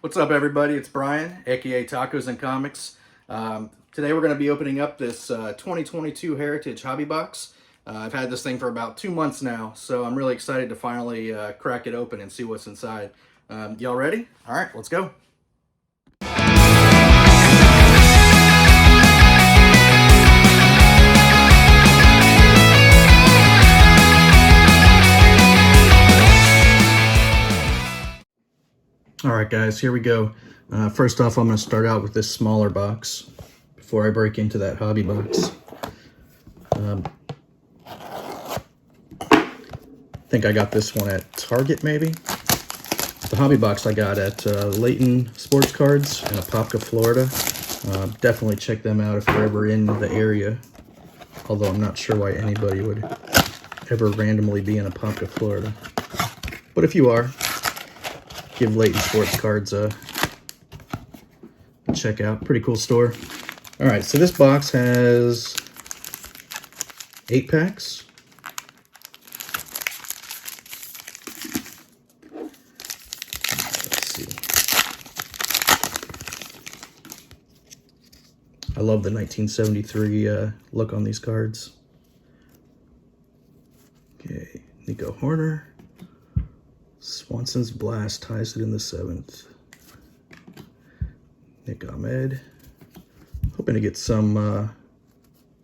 What's up, everybody? It's Brian, aka Tacos and Comics. Today we're going to be opening up this 2022 Heritage Hobby Box. I've had this thing for about 2 months now, so I'm really excited to finally crack it open and see what's inside. Y'all ready? All right, let's go. All right, guys, here we go. First off, I'm going to start out with this smaller box before I break into that hobby box. I think I got this one at Target, maybe. The hobby box I got at Layton Sports Cards in Apopka, Florida. Definitely check them out if you're ever in the area. Although I'm not sure why anybody would ever randomly be in Apopka, Florida. But if you are, give Layton Sports Cards a check out. Pretty cool store. All right, so this box has 8 packs. Let's see. I love the 1973 look on these cards. Okay, Nico Horner. Swanson's Blast ties it in the 7th. Nick Ahmed. Hoping to get some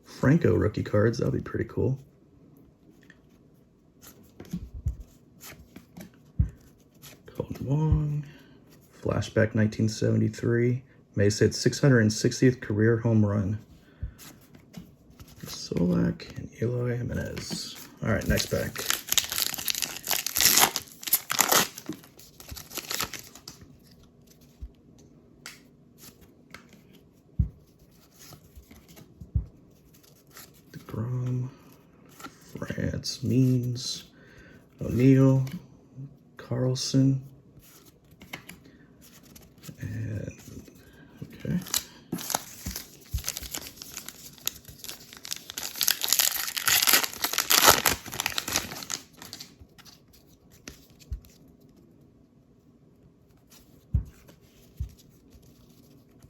Franco rookie cards. That'll be pretty cool. Colton Wong. Flashback 1973. Mace hit 660th career home run. Solak and Eloy Jimenez. All right, next pack. France, Means, O'Neill, Carlson, and okay.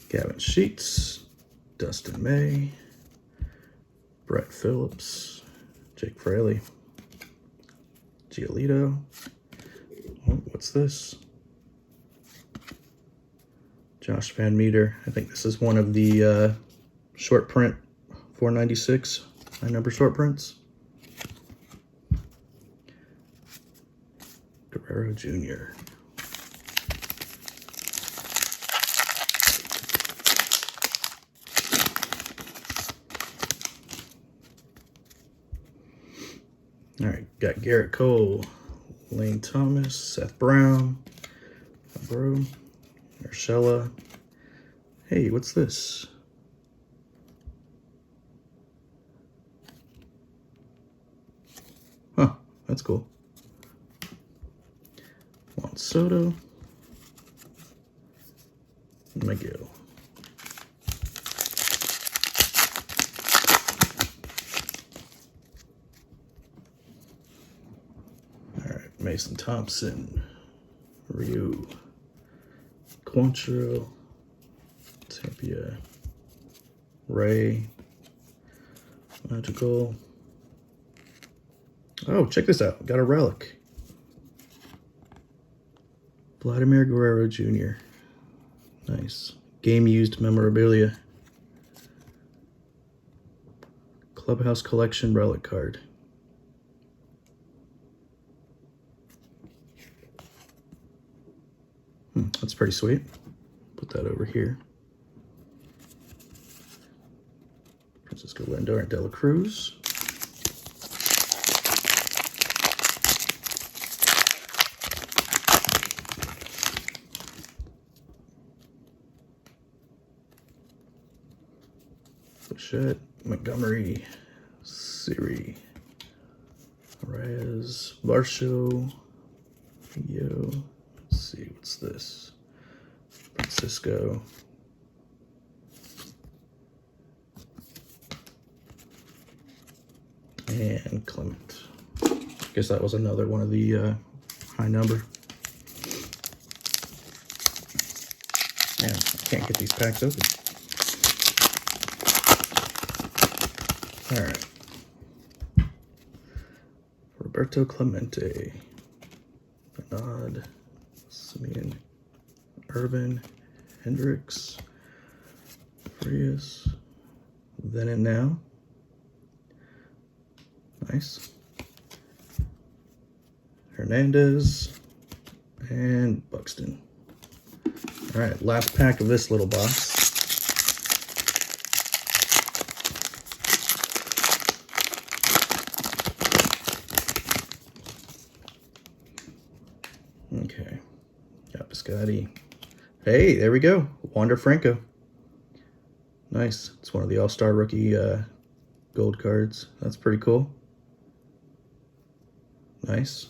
Gavin Sheets, Dustin May, Brett Phillips, Jake Fraley, Giolito. Oh, what's this? Josh Van Meter. I think this is one of the short print 496 high-number short prints. Guerrero Jr. All right, got Garrett Cole, Lane Thomas, Seth Brown, Bro, Urshela. Hey, what's this? Huh, that's cool. Juan Soto, McGill. Mason Thompson, Ryu, Quantrill, Tapia, Ray, Magical. Oh, check this out. Got a relic. Vladimir Guerrero Jr. Nice. Game used memorabilia. Clubhouse Collection relic card. That's pretty sweet. Put that over here. Francisco Lindor and Dela Cruz. Bichette, Montgomery, Siri, Reyes, Varsho, Yo. Let's see, what's this? Francisco. And Clement. Guess that was another one of the high number. Man, I can't get these packs open. All right. Roberto Clemente, Bernard, Simeon, Urban, Hendricks, Frias, Then and Now. Nice. Hernandez and Buxton. All right, last pack of this little box. Okay, got Biscotti. Hey, there we go. Wander Franco. Nice. It's one of the All-Star rookie gold cards. That's pretty cool. Nice.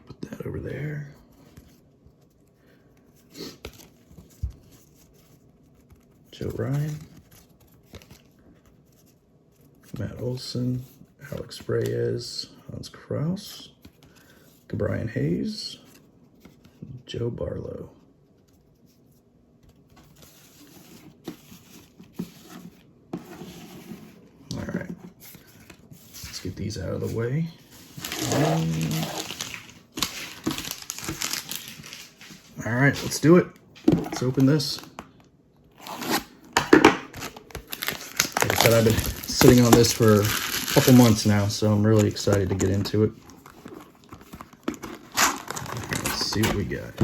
Put that over there. Joe Ryan. Matt Olson. Alex Reyes. Hans Kraus. Brian Hayes. Joe Barlow. All right. Let's get these out of the way. All right, let's do it. Let's open this. Like I said, I've been sitting on this for a couple months now, so I'm really excited to get into it. Let's see what we got.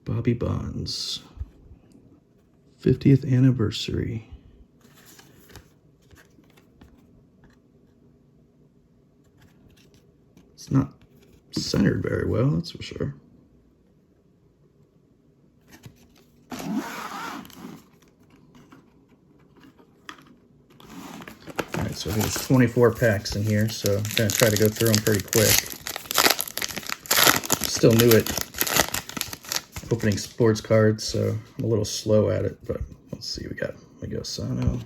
Bobby Bonds, 50th anniversary. It's not centered very well, that's for sure. Alright, so there's 24 packs in here, so I'm going to try to go through them pretty quick. Still new at opening sports cards, so I'm a little slow at it, but let's see. We got Miguel Sano,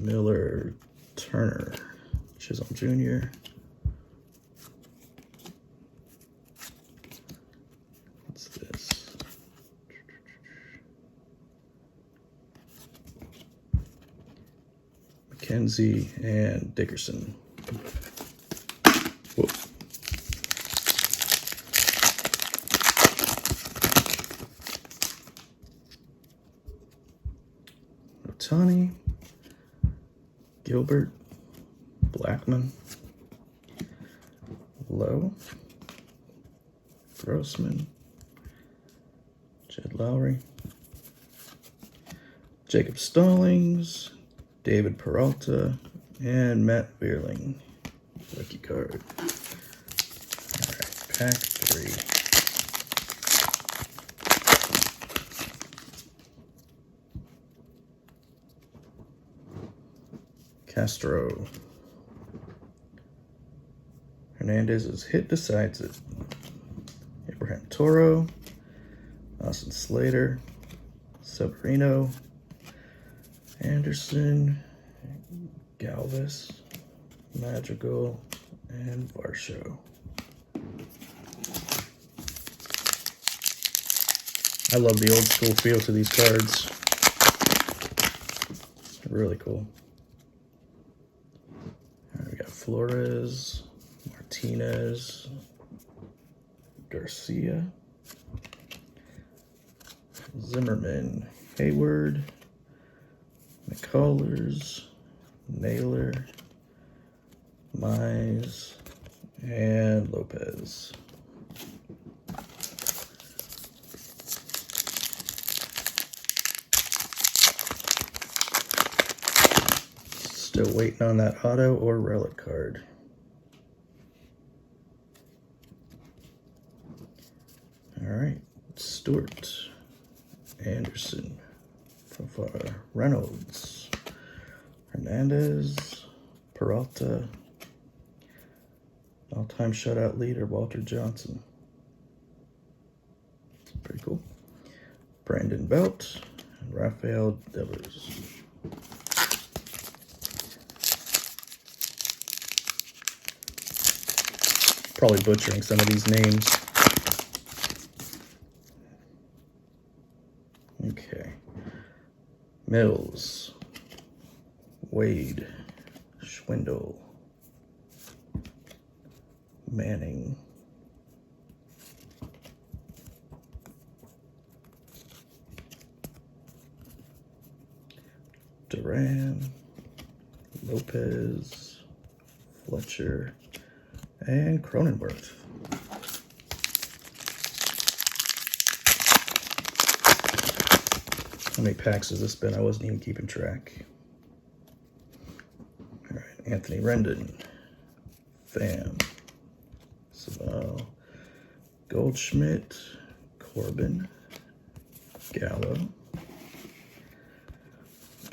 Miller, Turner, Chisholm Jr., what's this? McKenzie and Dickerson. Whoa. Otani, Gilbert, Blackman, Lowe, Grossman, Jed Lowry, Jacob Stallings, David Peralta, and Matt Vierling. Lucky card. All right, pack 3. Castro. Hernandez's hit decides it. Abraham Toro, Austin Slater, Severino, Anderson, Galvis, Madrigal, and Varsho. I love the old school feel to these cards. They're really cool. All right, we got Flores, Martinez, Garcia, Zimmerman, Hayward, McCullers, Naylor, Mize, and Lopez. Still waiting on that auto or relic card. All right, Stewart, Anderson, Fafara, Reynolds, Hernandez, Peralta, all-time shutout leader Walter Johnson. That's pretty cool. Brandon Belt, and Rafael Devers. probably butchering some of these names. Okay. Mills, Wade, Schwindel, Manning, Duran, Lopez, Fletcher, and Cronenworth. How many packs has this been? I wasn't even keeping track. All right, Anthony Rendon, Pham, Savell, Goldschmidt, Corbin, Gallo,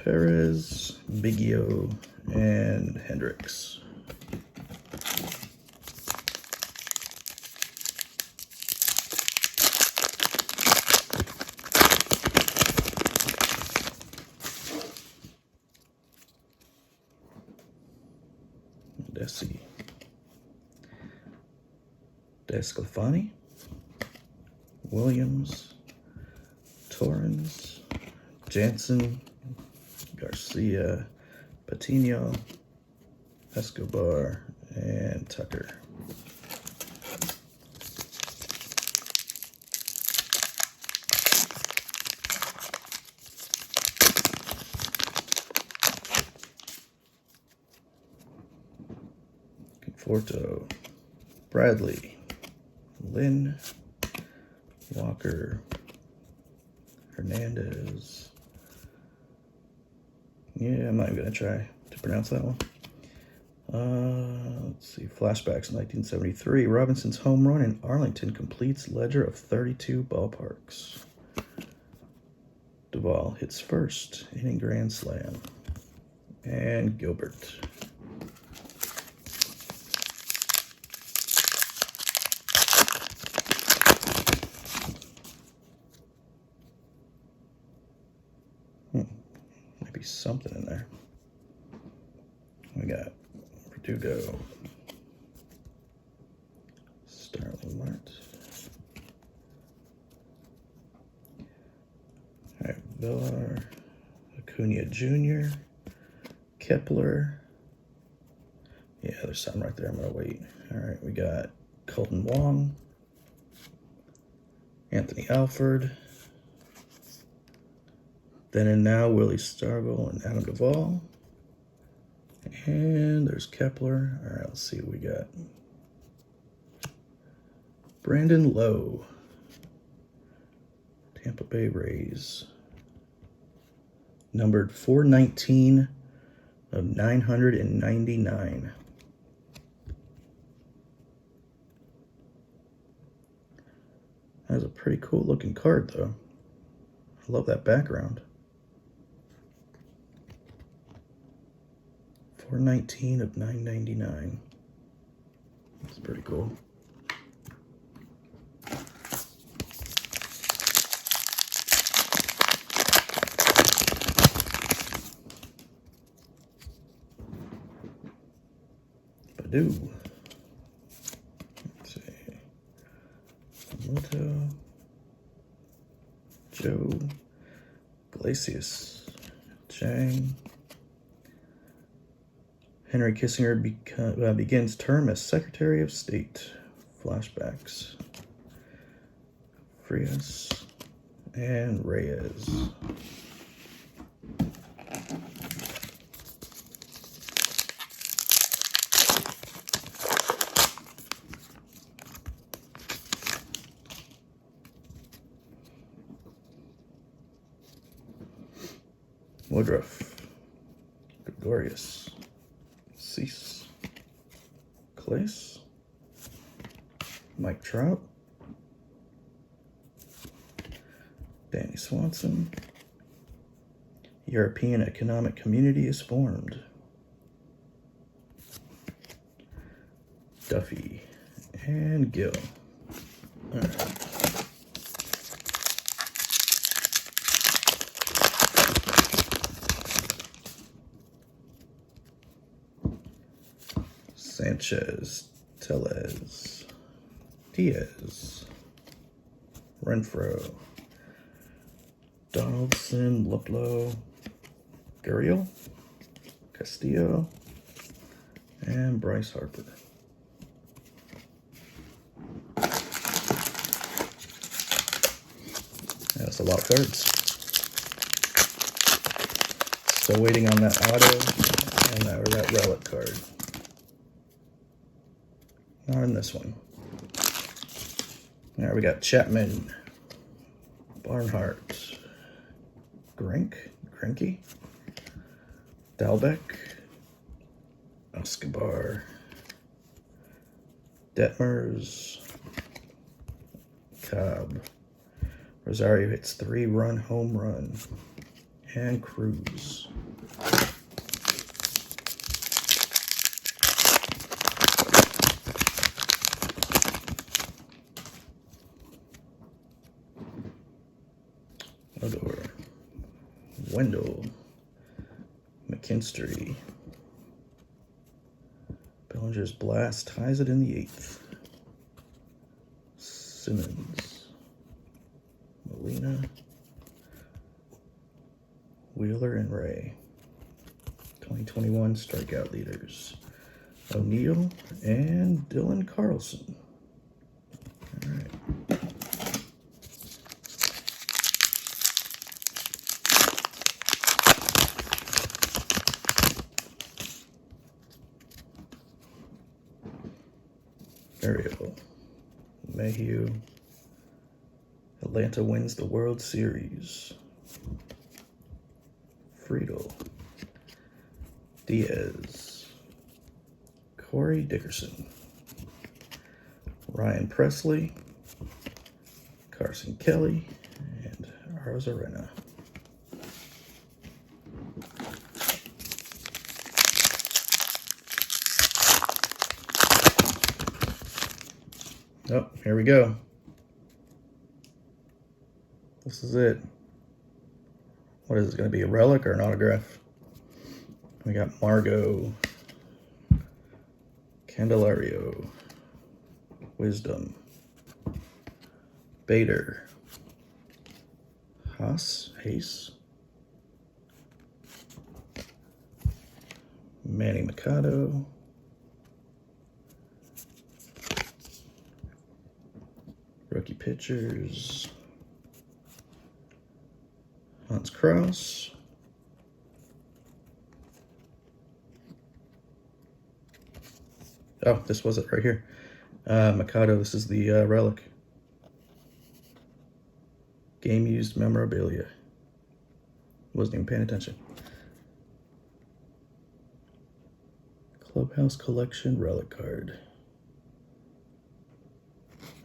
Perez, Biggio, and Hendricks. Desi, Desclafani, Williams, Torrens, Jansen, Garcia, Patino, Escobar, and Tucker. Conforto, Bradley, Lynn, Walker, Hernandez. Yeah, I'm not even gonna try to pronounce that one. Let's see, flashbacks 1973. Robinson's home run in Arlington completes ledger of 32 ballparks. Duvall hits first, inning grand slam. And Gilbert. Maybe something in there. We got Verdugo, Starling Mart. All right, Villar, Acuna Jr., Kepler. Yeah, there's something right there. I'm going to wait. All right, we got Colton Wong, Anthony Alford, Then and Now, Willie Stargell and Adam Duvall. And there's Kepler. All right, let's see what we got. Brandon Lowe, Tampa Bay Rays. Numbered 419 of 999. That's a pretty cool looking card, though. I love that background. 419 of 999. That's pretty cool. Badu. Let's see. Moto. Joe. Glacius. Chang. Henry Kissinger begins term as Secretary of State. Flashbacks. Frias and Reyes. Woodruff. Gregorius. Cease. Clace. Mike Trout. Danny Swanson. European Economic Community is formed. Duffy and Gill. All right. Sanchez, Tellez, Diaz, Renfro, Donaldson, Luplow, Gurriel, Castillo, and Bryce Harper. That's a lot of cards. Still waiting on that auto and that relic card. Not in this one. Now we got Chapman, Barnhart, Greinke, Dalbec, Escobar, Detmers, Cobb, Rosario hits 3-run home run, and Cruz. Odor, Wendell, McKinstry, Bellinger's blast ties it in the 8th. Simmons, Molina, Wheeler, and Ray. 2021 strikeout leaders. O'Neill and Dylan Carlson. All right. Ariel, Mayhew. Atlanta wins the World Series. Friedel, Diaz, Corey Dickerson, Ryan Presley, Carson Kelly, and Arzarena. Oh, here we go. This is it. What is it going to be, a relic or an autograph? We got Margot, Candelario, Wisdom, Bader, Hayes, Manny Machado, rookie pitchers, Hans Kraus, oh, this was it right here. Machado, this is the relic. Game used memorabilia. Wasn't even paying attention. Clubhouse Collection relic card.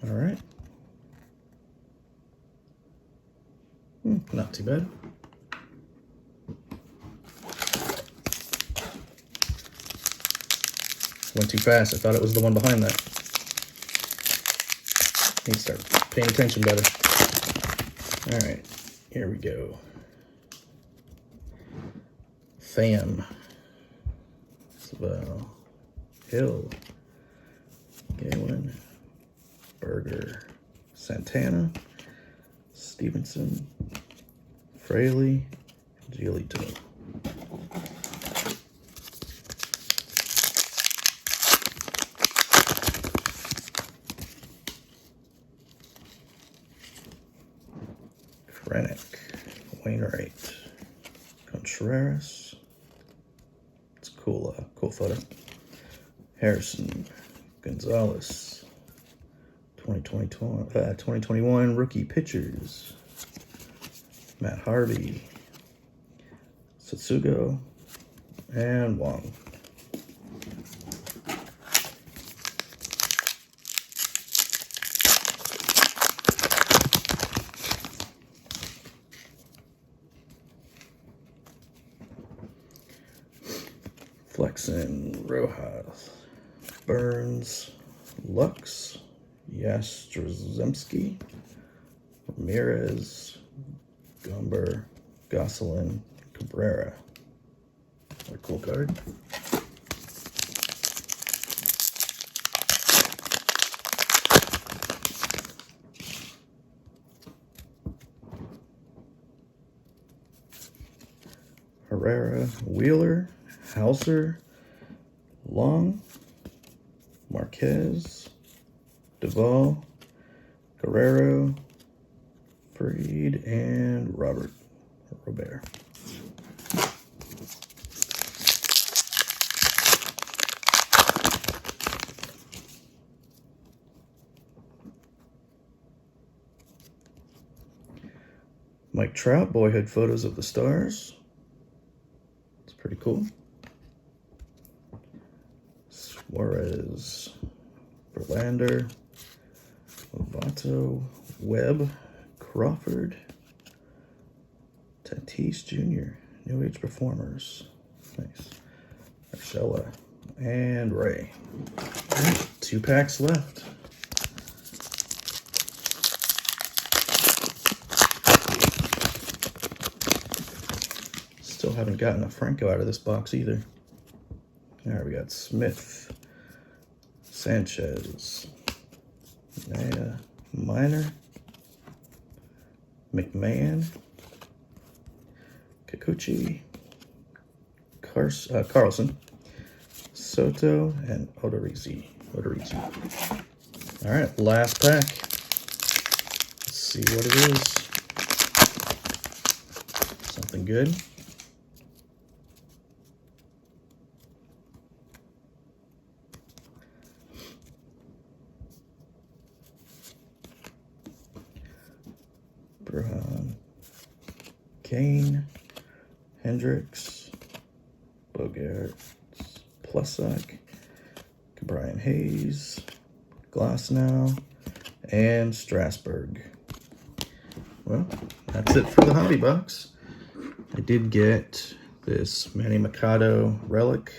All right. Not too bad. Went too fast. I thought it was the one behind that. Need to start paying attention better. All right, here we go. Pham, Savell, Hill, Galen, Berger, Santana, Stevenson, Fraley, Giolito. Krennic, Wainwright, Contreras. It's a cool photo. Harrison, Gonzalez, 2021 rookie pitchers. Matt Harvey, Satsugo, and Wong. Flexen, Rojas, Burns, Lux, Yastrzemski, Ramirez, Gumber, Gosselin, Cabrera. What a cool card. Herrera, Wheeler, Hauser, Long, Marquez, Duvall, Guerrero, Freed, and Robert. Mike Trout, Boyhood Photos of the Stars. It's pretty cool. Suarez, Verlander, Lovato, Webb, Crawford, Tatis Jr., New Age Performers. Nice. Urshela and Ray. All right, 2 packs left. Still haven't gotten a Franco out of this box either. All right, we got Smith, Sanchez, Naya, Minor, McMahon, Kikuchi, Carlson, Soto, and Odorizzi. All right, last pack. Let's see what it is. Something good. Bruhan, Kane, Hendricks, Bogart, Plesac, Brian Hayes, Glasnow, and Strasburg. Well, that's it for the hobby box. I did get this Manny Machado relic.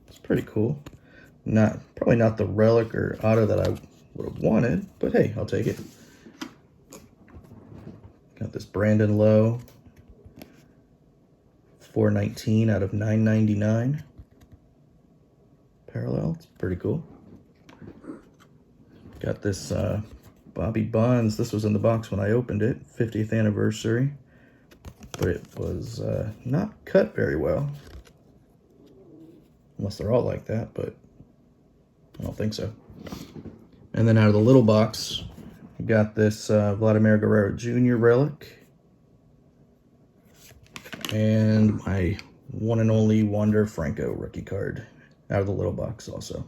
It's pretty cool. Probably not the relic or auto that I would have wanted, but hey, I'll take it. Got this Brandon Lowe, 419 out of 999. Parallel, it's pretty cool. Got this Bobby Bonds. This was in the box when I opened it, 50th anniversary, but it was not cut very well. Unless they're all like that, but I don't think so. And then out of the little box, we got this Vladimir Guerrero Jr. relic. And my one and only Wander Franco rookie card out of the little box also.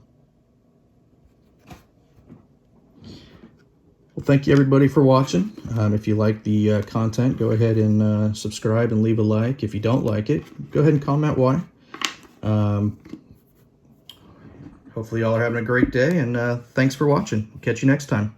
Well, thank you everybody for watching. If you like the content, go ahead and subscribe and leave a like. If you don't like it, go ahead and comment why. Hopefully y'all are having a great day, and thanks for watching. Catch you next time.